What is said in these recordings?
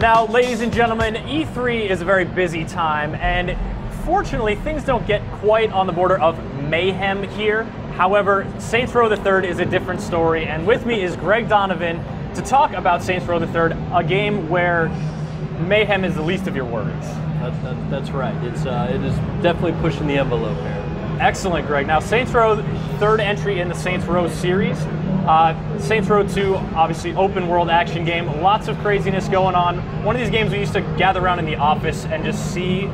Now, ladies and gentlemen, E3 is a very busy time, and fortunately, things don't get quite on the border of mayhem here. However, Saints Row III is a different story, and with me is Greg Donovan to talk about Saints Row III, a game where mayhem is the least of your worries. That's right. It is definitely pushing the envelope here. Excellent, Greg. Now, Saints Row, third entry in the Saints Row series. Saints Row 2, obviously open world action game, lots of craziness going on. One of these games we used to gather around in the office and just see,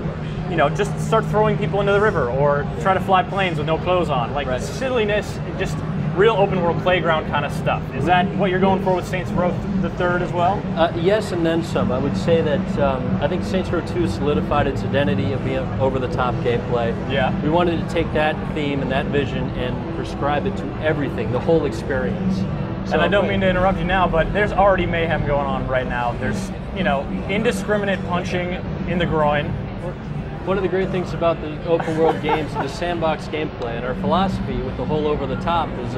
you know, just start throwing people into the river or try to fly planes with no clothes on. Like silliness, just real open world playground kind of stuff. Is that what you're going for with Saints Row the third as well? Yes, and then some. I would say that I think Saints Row 2 solidified its identity of being over-the-top gameplay. Yeah. We wanted to take that theme and that vision and prescribe it to everything, the whole experience. So, and I don't mean to interrupt you now, but there's already mayhem going on right now. There's, you know, indiscriminate punching in the groin. One of the great things about the open world games is the sandbox gameplay, and our philosophy with the whole over the top is,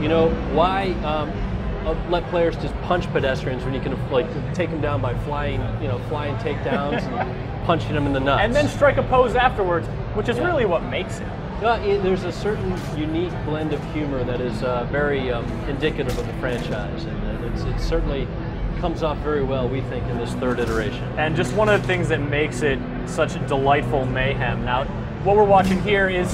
you know, why let players just punch pedestrians when you can like take them down by flying takedowns and punching them in the nuts, and then strike a pose afterwards, which is really what makes it. There's a certain unique blend of humor that is very indicative of the franchise, and it certainly comes off very well, we think, in this third iteration. And just one of the things that makes it such delightful mayhem. Now, what we're watching here is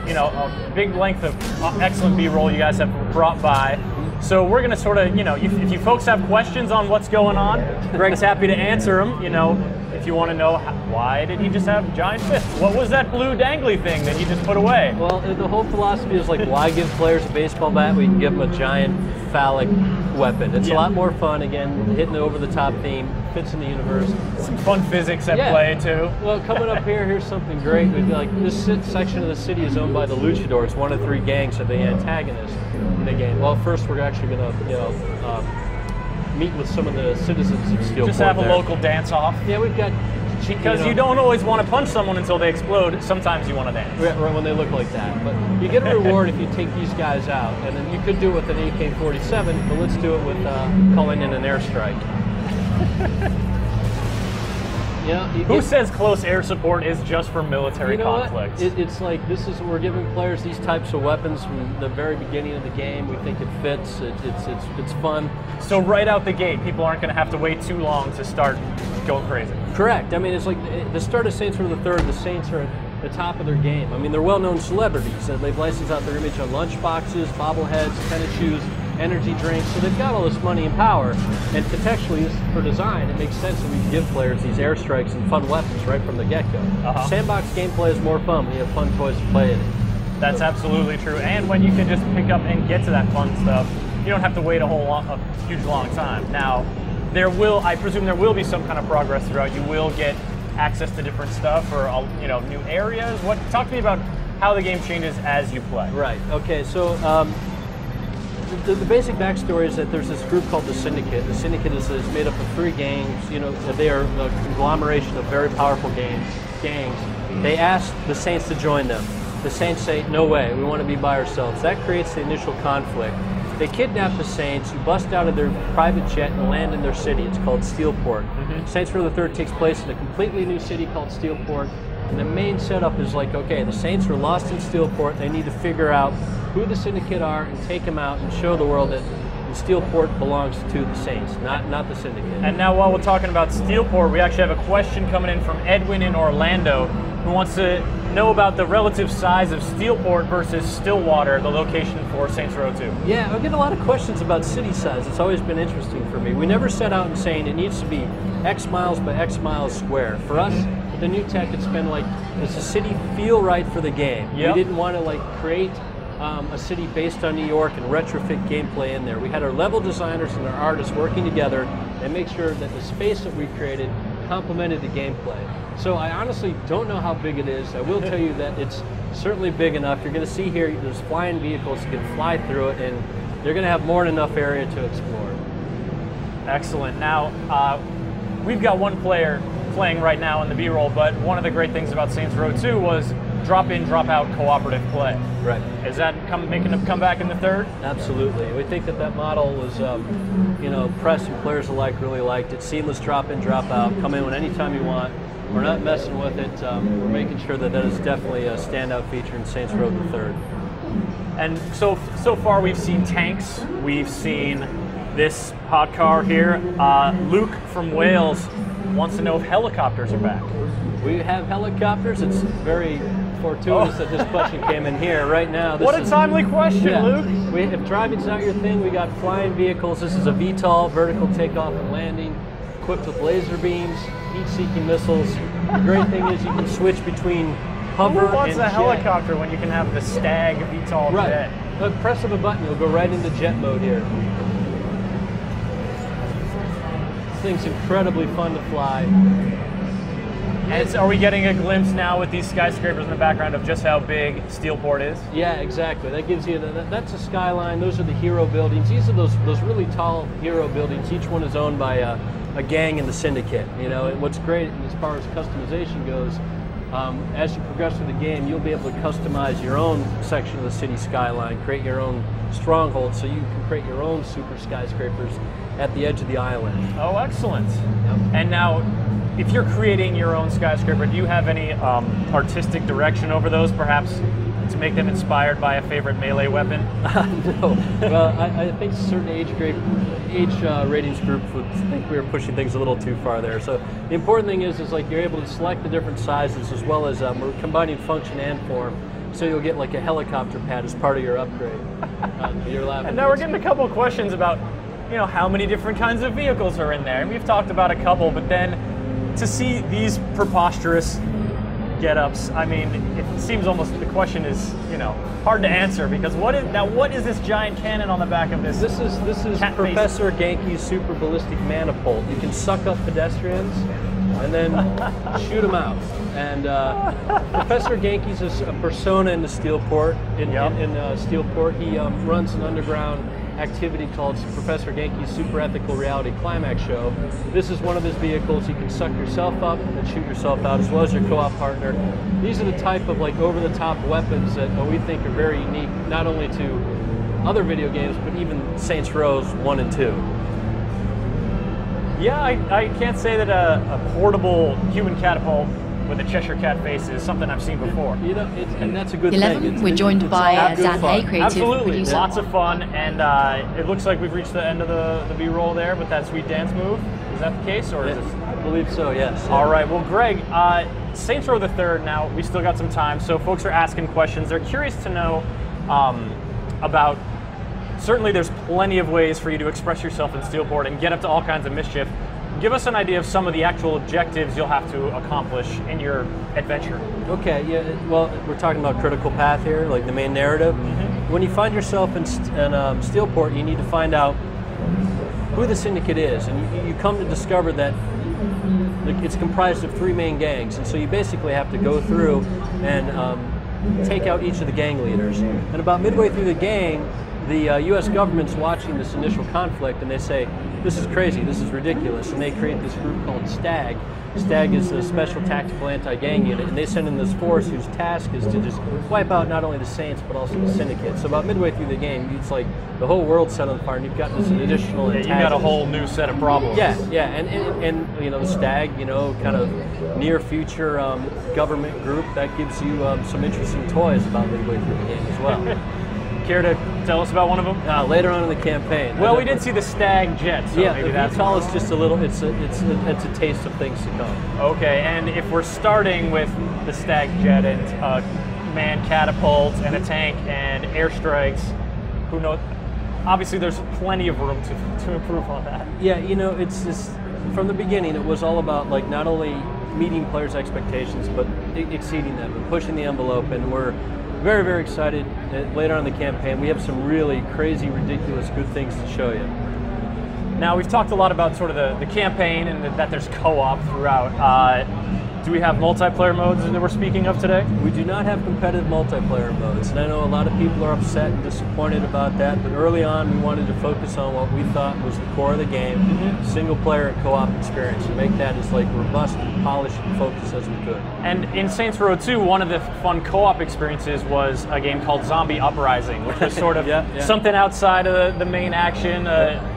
you know, a big length of excellent B-roll you guys have brought by. So we're going to sort of, you know, if you folks have questions on what's going on, Greg's happy to answer them. You know, if you want to know why did he just have giant fists? What was that blue dangly thing that he just put away? Well, the whole philosophy is like, why give players a baseball bat? We can give them a giant phallic weapon. It's a lot more fun. Again, hitting the over-the-top theme, fits in the universe. Some fun physics at play too. Well, coming up here, here's something great. We'd be like, this section of the city is owned by the Luchadors, one of three gangs of the antagonists in the game. Well, first we're actually going to, you know, meet with some of the citizens of Steelport. Just have a local dance-off. Yeah, we've got. Because you don't always want to punch someone until they explode. Sometimes you want to dance. Right, when they look like that. But you get a reward if you take these guys out. And then you could do it with an AK-47, but let's do it with calling in an airstrike. Who says close air support is just for military conflicts? It's like, we're giving players these types of weapons from the very beginning of the game. We think it fits. It's fun. So right out the gate, people aren't going to have to wait too long to start going crazy. Correct. I mean, it's like the start of Saints Row III. The Saints are at the top of their game. I mean, they're well-known celebrities. They've licensed out their image on lunchboxes, bobbleheads, tennis shoes, energy drinks. So they've got all this money and power. And contextually, for design, it makes sense that we can give players these airstrikes and fun weapons right from the get-go. Sandbox gameplay is more fun when you have fun toys to play in it. That's absolutely true. And when you can just pick up and get to that fun stuff, you don't have to wait a huge long time. Now, I presume there will be some kind of progress throughout. You will get access to different stuff or, you know, new areas. Talk to me about how the game changes as you play. Right. Okay. So the basic backstory is that there's this group called the Syndicate. The Syndicate is made up of three gangs. You know, they are a conglomeration of very powerful gangs. They ask the Saints to join them. The Saints say, "No way. We want to be by ourselves." That creates the initial conflict. They kidnap the Saints, who bust out of their private jet and land in their city. It's called Steelport. Saints Row III takes place in a completely new city called Steelport. And the main setup is like, okay, the Saints are lost in Steelport. They need to figure out who the Syndicate are and take them out and show the world that Steelport belongs to the Saints, not the Syndicate. And now while we're talking about Steelport, we actually have a question coming in from Edwin in Orlando, who wants to know about the relative size of Steelport versus Stillwater, the location for Saints Row 2. Yeah, I get a lot of questions about city size. It's always been interesting for me. We never set out and saying it needs to be X miles by X miles square. For us, with the new tech, it's been like, does the city feel right for the game? We didn't want to like create a city based on New York and retrofit gameplay in there. We had our level designers and our artists working together and make sure that the space that we created complemented the gameplay. So I honestly don't know how big it is. I will tell you that it's certainly big enough. You're going to see here, there's flying vehicles that can fly through it, and you're going to have more than enough area to explore. Excellent. Now, we've got one player playing right now in the B-roll, but one of the great things about Saints Row 2 was drop-in, drop-out cooperative play. Right. Is that making a comeback in the third? Absolutely. We think that model was, you know, press and players alike really liked it. Seamless drop-in, drop-out. Come in anytime you want. We're not messing with it. We're making sure that is definitely a standout feature in Saints Row the Third. And so far we've seen tanks. We've seen this hot car here. Luke from Wales wants to know if helicopters are back. We have helicopters. It's very fortuitous that this question came in here right now. What a timely question, Luke. If driving's not your thing, we got flying vehicles. This is a VTOL, vertical takeoff and landing, equipped with laser beams, heat-seeking missiles. The great thing is you can switch between hover and jet. Who wants a helicopter when you can have the Stag VTOL jet? But press of a button, you'll go right into jet mode here. This thing's incredibly fun to fly. And are we getting a glimpse now with these skyscrapers in the background of just how big Steelport is? Yeah, exactly. That gives you, that's a skyline. Those are the hero buildings. These are those really tall hero buildings. Each one is owned by a gang in the syndicate. You know, and what's great as far as customization goes, as you progress through the game, you'll be able to customize your own section of the city skyline, create your own stronghold, so you can create your own super skyscrapers at the edge of the island. Oh, excellent. Yep. And now, if you're creating your own skyscraper, do you have any artistic direction over those, perhaps to make them inspired by a favorite melee weapon? No. Well, I think certain age ratings groups would think we were pushing things a little too far there. So the important thing is like you're able to select the different sizes as well as we're combining function and form. So you'll get like a helicopter pad as part of your upgrade. You're laughing. And now we're getting a couple of questions about, you know, how many different kinds of vehicles are in there. And we've talked about a couple, but then to see these preposterous get-ups, I mean, it seems almost the question is, you know, hard to answer because what is this giant cannon on the back of this? This is Professor Genki's super ballistic manifold. You can suck up pedestrians and then shoot them out. And Professor Genki's a persona in the Steelport. In Steelport, he runs an underground activity called Professor Genki's Super Ethical Reality Climax Show. This is one of his vehicles. You can suck yourself up and shoot yourself out as well as your co-op partner. These are the type of like over-the-top weapons that we think are very unique, not only to other video games, but even Saints Row 1 and 2. Yeah, I can't say that a portable human catapult with a Cheshire Cat face is something I've seen before. You know, and that's a good thing. We're joined by Dan Hay, creative Absolutely, producer. lots of fun, and it looks like we've reached the end of the B-roll there with that sweet dance move. Is that the case, or is it? I believe so, yes. All right, well, Greg, Saints Row the Third now, we still got some time, so folks are asking questions. They're curious to know about, certainly there's plenty of ways for you to express yourself in Steelport and get up to all kinds of mischief. Give us an idea of some of the actual objectives you'll have to accomplish in your adventure. Okay, yeah, well, we're talking about critical path here, like the main narrative. Mm-hmm. When you find yourself in Steelport, you need to find out who the Syndicate is, and you come to discover that it's comprised of 3 main gangs, and so you basically have to go through and take out each of the gang leaders. And about midway through the game, the U.S. government's watching this initial conflict, and they say, this is crazy, this is ridiculous, and they create this group called STAG. STAG is the Special Tactical Anti-Gang Unit, and they send in this force whose task is to just wipe out not only the Saints, but also the Syndicate. So about midway through the game, it's like the whole world's set on fire, and you've got this additional antagonist. You got a whole new set of problems. Yeah, and you know, the STAG, you know, kind of near future government group, that gives you some interesting toys about midway through the game as well. Care to tell us about one of them? Later on in the campaign. Well, we did see the Stag jet, so yeah, maybe the VTOL is just a little. It's a taste of things to come. Okay, and if we're starting with the Stag jet and manned catapults and a tank and airstrikes, who knows? Obviously, there's plenty of room to improve on that. Yeah, you know, it's just from the beginning. It was all about like not only meeting players' expectations, but exceeding them and pushing the envelope, and we're very, very excited later on in the campaign. We have some really crazy, ridiculous, good things to show you. Now, we've talked a lot about sort of the campaign and that there's co-op throughout. Do we have multiplayer modes that we're speaking of today? We do not have competitive multiplayer modes, and I know a lot of people are upset and disappointed about that, but early on we wanted to focus on what we thought was the core of the game, single player and co-op experience, and make that as like robust and polished and focused as we could. And in Saints Row 2, one of the fun co-op experiences was a game called Zombie Uprising, which was sort of something outside of the main action,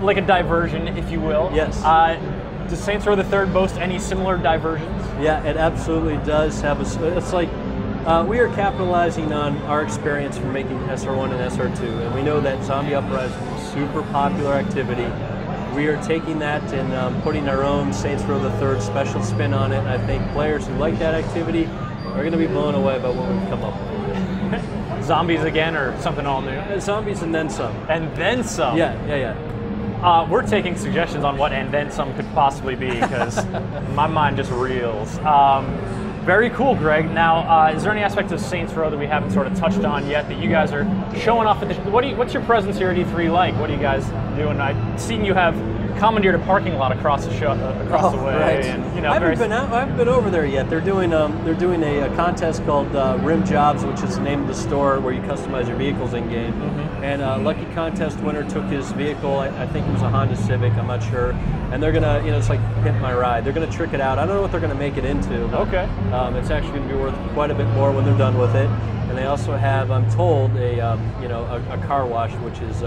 like a diversion, if you will. Yes. Does Saints Row the Third boast any similar diversions? Yeah, it absolutely does have it's like we are capitalizing on our experience from making SR1 and SR2, and we know that Zombie Uprising is a super popular activity. We are taking that and putting our own Saints Row the Third special spin on it, and I think players who like that activity are going to be blown away by what we've come up with. Zombies again, or something all new? Zombies and then some. And then some? Yeah. We're taking suggestions on what and then some could possibly be, because my mind just reels. Very cool, Greg. Now, is there any aspect of Saints Row that we haven't sort of touched on yet that you guys are showing off at the what's your presence here at E3 like? What are you guys doing? I've seen you have commandeered a parking lot across the the way. Right. And, you know, I haven't been over there yet. They're doing a contest called Rim Jobs, which is the name of the store where you customize your vehicles in game. And a lucky contest winner took his vehicle. I think it was a Honda Civic. I'm not sure. And they're gonna, it's like hit my ride. They're gonna trick it out. I don't know what they're gonna make it into. But, it's actually gonna be worth quite a bit more when they're done with it. And they also have, I'm told, a car wash, which is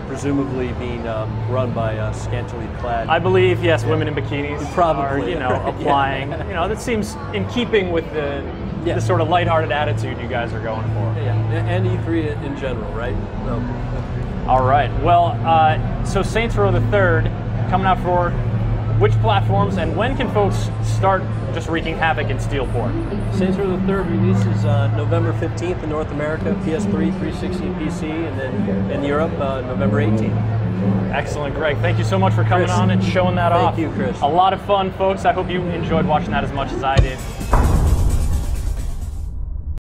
presumably being run by scantily clad. I believe, yes, women in bikinis probably are, applying. That seems in keeping with the sort of lighthearted attitude you guys are going for. Yeah, and E3 in general, right? So. All right. Well, so Saints Row the Third coming out for which platforms, and when can folks start just wreaking havoc in Steelport? Saints Row the Third releases November 15th in North America, PS3, 360, and PC, and then in Europe, November 18th. Excellent, Greg. Thank you so much for coming on and showing that off. Thank you, Chris. A lot of fun, folks. I hope you enjoyed watching that as much as I did.